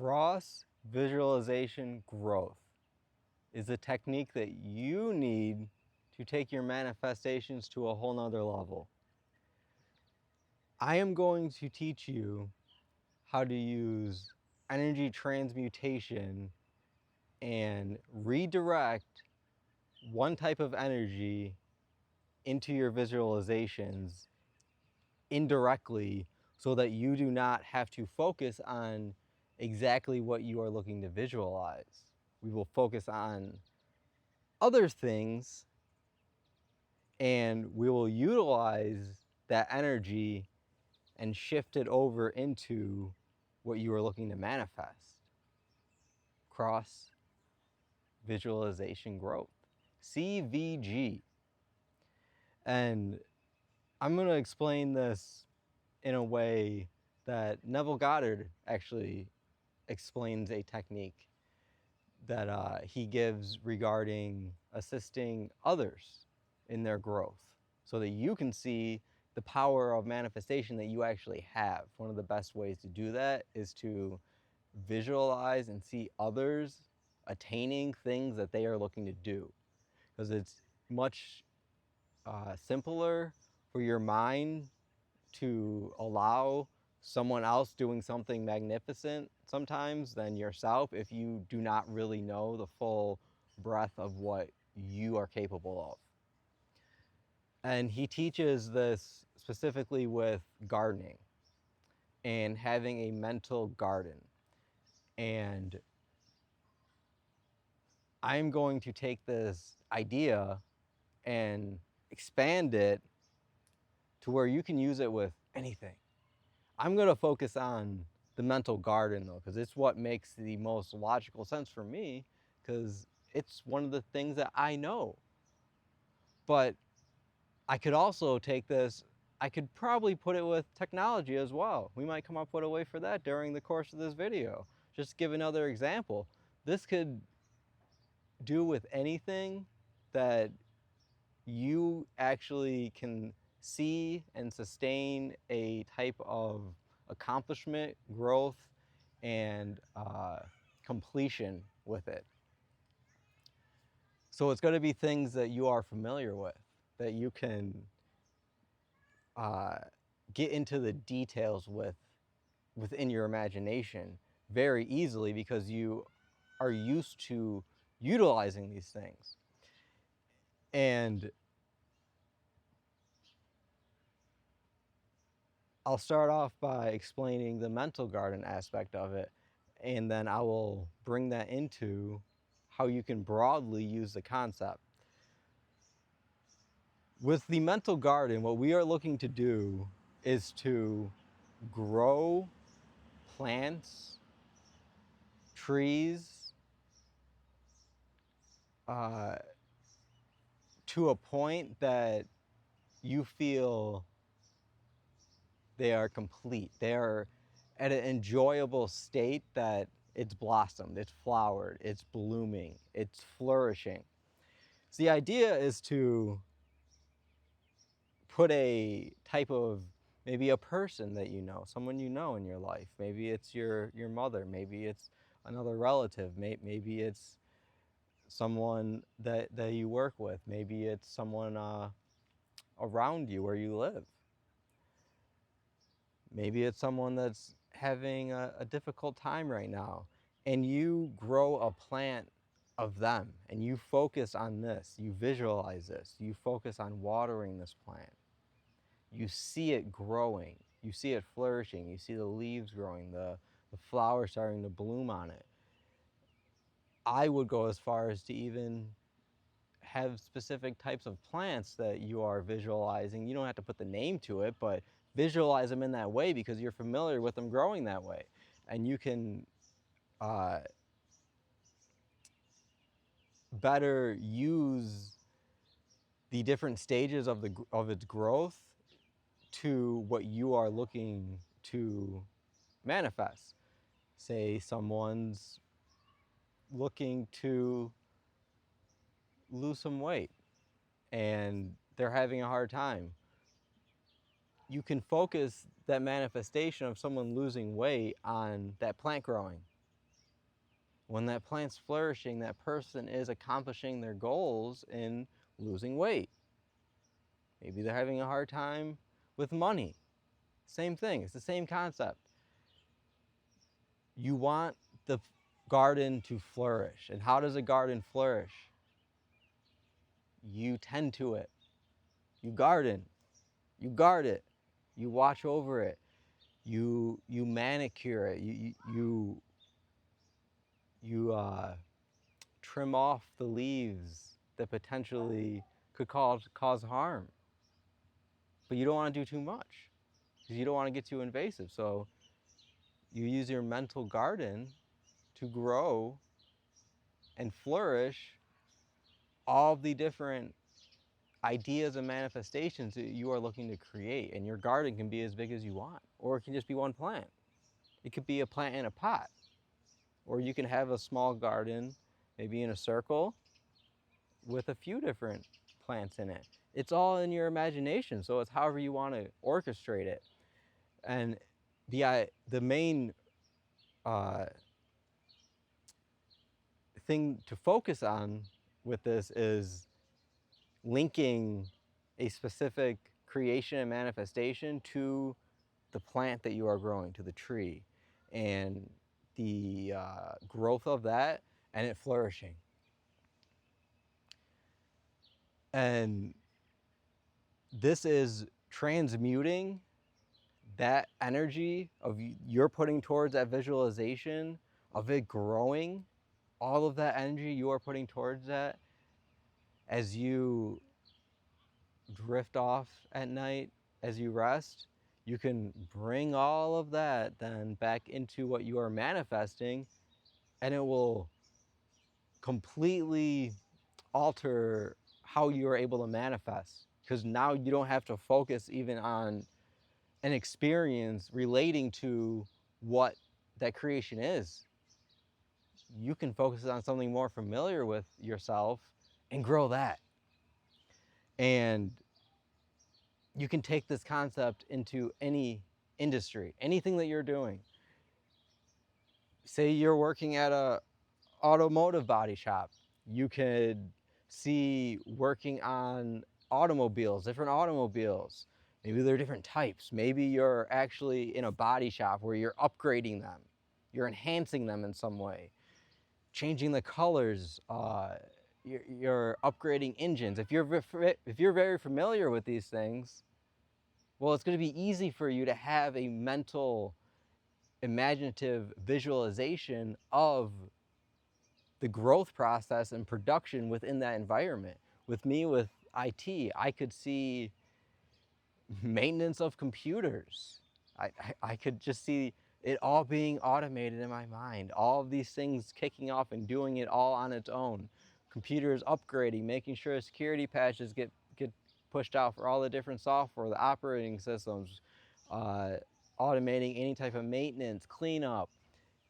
Cross visualization growth is a technique that you need to take your manifestations to a whole nother level. I am going to teach you how to use energy transmutation and redirect one type of energy into your visualizations indirectly so that you do not have to focus on exactly what you are looking to visualize. We will focus on other things and we will utilize that energy and shift it over into what you are looking to manifest. Cross visualization growth, CVG. And I'm going to explain this in a way that Neville Goddard actually explains a technique that he gives regarding assisting others in their growth so that you can see the power of manifestation that you actually have. One of the best ways to do that is to visualize and see others attaining things that they are looking to do, because it's much simpler for your mind to allow someone else doing something magnificent sometimes than yourself if you do not really know the full breadth of what you are capable of. And he teaches this specifically with gardening and having a mental garden. And I'm going to take this idea and expand it to where you can use it with anything. I'm going to focus on the mental garden though, because it's what makes the most logical sense for me, because it's one of the things that I know. But I could also take this, I could probably put it with technology as well. We might come up with a way for that during the course of this video. Just to give another example, this could do with anything that you actually can see and sustain a type of accomplishment, growth, and completion with it. So it's going to be things that you are familiar with, that you can get into the details with within your imagination very easily because you are used to utilizing these things. And I'll start off by explaining the mental garden aspect of it, and then I will bring that into how you can broadly use the concept. With the mental garden, what we are looking to do is to grow plants, trees, to a point that you feel they are complete. They are at an enjoyable state that it's blossomed, it's flowered, it's blooming, it's flourishing. So the idea is to put a type of, maybe a person that you know, someone you know in your life. Maybe it's your mother, maybe it's another relative, maybe it's someone that you work with, maybe it's someone around you where you live. Maybe it's someone that's having a difficult time right now, and you grow a plant of them, and you focus on this, you visualize this, you focus on watering this plant. You see it growing, you see it flourishing, you see the leaves growing, the flowers starting to bloom on it. I would go as far as to even have specific types of plants that you are visualizing. You don't have to put the name to it, but visualize them in that way because you're familiar with them growing that way. And you can better use the different stages of its growth to what you are looking to manifest. Say someone's looking to lose some weight and they're having a hard time. You can focus that manifestation of someone losing weight on that plant growing. When that plant's flourishing, that person is accomplishing their goals in losing weight. Maybe they're having a hard time with money. Same thing, it's the same concept. You want the garden to flourish. And how does a garden flourish? You tend to it. You garden. You guard it. You watch over it. You manicure it. You trim off the leaves that potentially could cause harm. But you don't want to do too much because you don't want to get too invasive. So you use your mental garden to grow and flourish all the different ideas and manifestations that you are looking to create. And your garden can be as big as you want, or it can just be one plant. It could be a plant in a pot, or you can have a small garden, maybe in a circle with a few different plants in it. It's all in your imagination, so it's however you want to orchestrate it. And the main thing to focus on with this is linking a specific creation and manifestation to the plant that you are growing, to the tree, and the growth of that and it flourishing. And this is transmuting that energy of you're putting towards that visualization of it growing, all of that energy you are putting towards that as you drift off at night, as you rest, you can bring all of that then back into what you are manifesting, and it will completely alter how you are able to manifest, because now you don't have to focus even on an experience relating to what that creation is. You can focus on something more familiar with yourself and grow that. And you can take this concept into any industry, anything that you're doing. Say you're working at a automotive body shop. You could see working on automobiles, different automobiles. Maybe they're different types. Maybe you're actually in a body shop where you're upgrading them. You're enhancing them in some way, changing the colors. You're upgrading engines. If you're very familiar with these things, well, it's going to be easy for you to have a mental, imaginative visualization of the growth process and production within that environment. With me, with IT, I could see maintenance of computers. I could just see it all being automated in my mind. All of these things kicking off and doing it all on its own. Computers upgrading, making sure security patches get pushed out for all the different software, the operating systems, automating any type of maintenance, cleanup,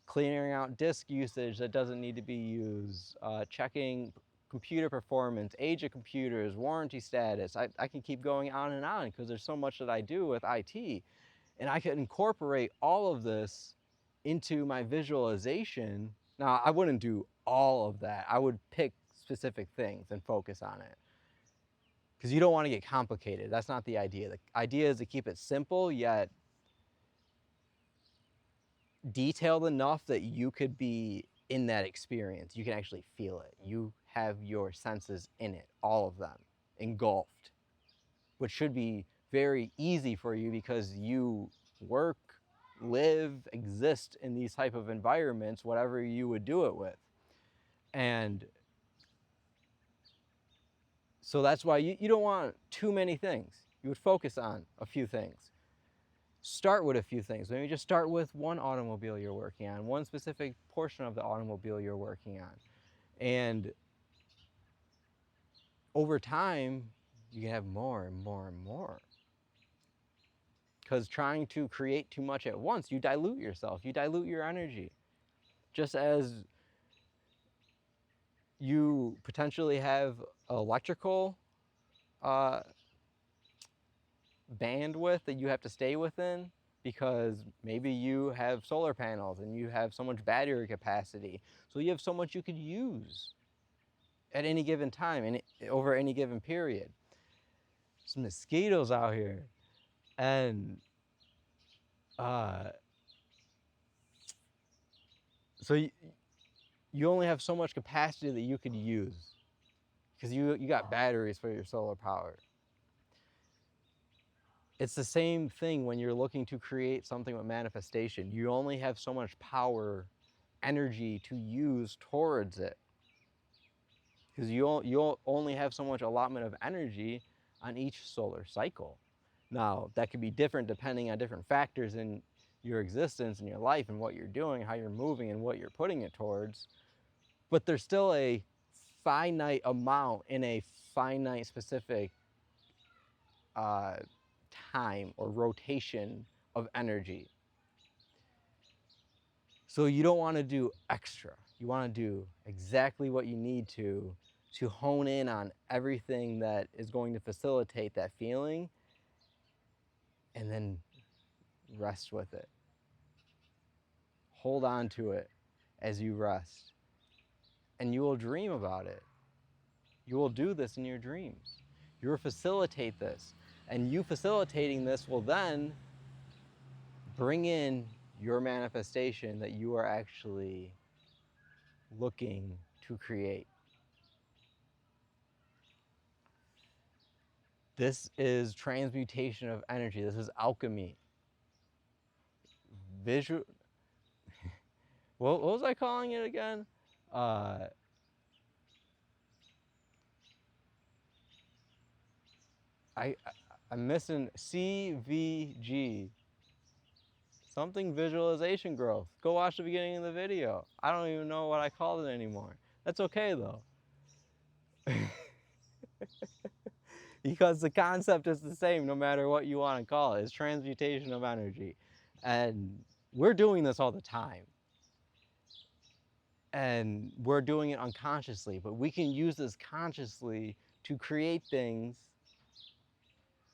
clearing out disk usage that doesn't need to be used, checking computer performance, age of computers, warranty status. I can keep going on because there's so much that I do with IT. And I could incorporate all of this into my visualization. Now, I wouldn't do all of that. I would pick specific things and focus on it, because you don't want to get complicated. That's not the idea. The idea is to keep it simple, yet detailed enough that you could be in that experience. You can actually feel it. You have your senses in it, all of them, engulfed, which should be very easy for you because you work, live, exist in these type of environments, whatever you would do it with. And so that's why you don't want too many things. You would focus on a few things. Start with a few things. Maybe just start with one automobile you're working on, one specific portion of the automobile you're working on. And over time, you can have more and more and more. Because trying to create too much at once, you dilute yourself, you dilute your energy. Just as you potentially have electrical bandwidth that you have to stay within, because maybe you have solar panels and you have so much battery capacity, so you have so much you could use at any given time and over any given period. Some mosquitoes out here, and uh, so you only have so much capacity that you could use because you got batteries for your solar power. It's the same thing when you're looking to create something with manifestation. You only have so much power, energy to use towards it. Because you'll only have so much allotment of energy on each solar cycle. Now, that could be different depending on different factors in your existence and your life and what you're doing, how you're moving, and what you're putting it towards. But there's still a finite amount in a finite specific time or rotation of energy. So you don't want to do extra. You want to do exactly what you need to hone in on everything that is going to facilitate that feeling, and then rest with it. Hold on to it as you rest. And you will dream about it. You will do this in your dreams. You will facilitate this. And you facilitating this will then bring in your manifestation that you are actually looking to create. This is transmutation of energy. This is alchemy. Visual. What was I calling it again? I'm missing CVG. Something visualization growth. Go watch the beginning of the video. I don't even know what I called it anymore. That's okay though. Because the concept is the same no matter what you want to call it. It's transmutation of energy. And we're doing this all the time. And we're doing it unconsciously, but we can use this consciously to create things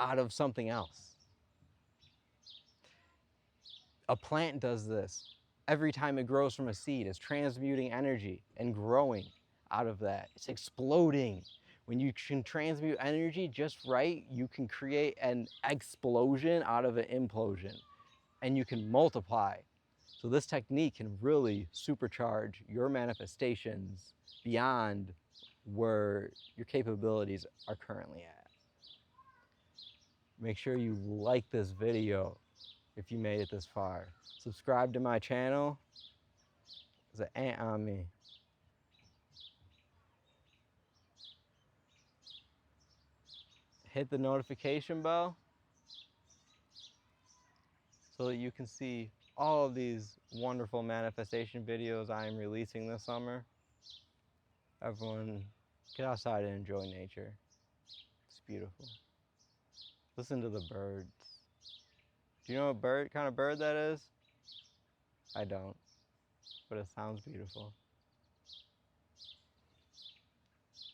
out of something else. A plant does this. Every time it grows from a seed, it's transmuting energy and growing out of that. It's exploding. When you can transmute energy just right, you can create an explosion out of an implosion, and you can multiply. So this technique can really supercharge your manifestations beyond where your capabilities are currently at. Make sure you like this video if you made it this far. Subscribe to my channel. There's an ant on me. Hit the notification bell so that you can see all of these wonderful manifestation videos I am releasing this summer. Everyone, get outside and enjoy nature. It's beautiful. Listen to the birds. Do you know what kind of bird that is? I don't, but it sounds beautiful.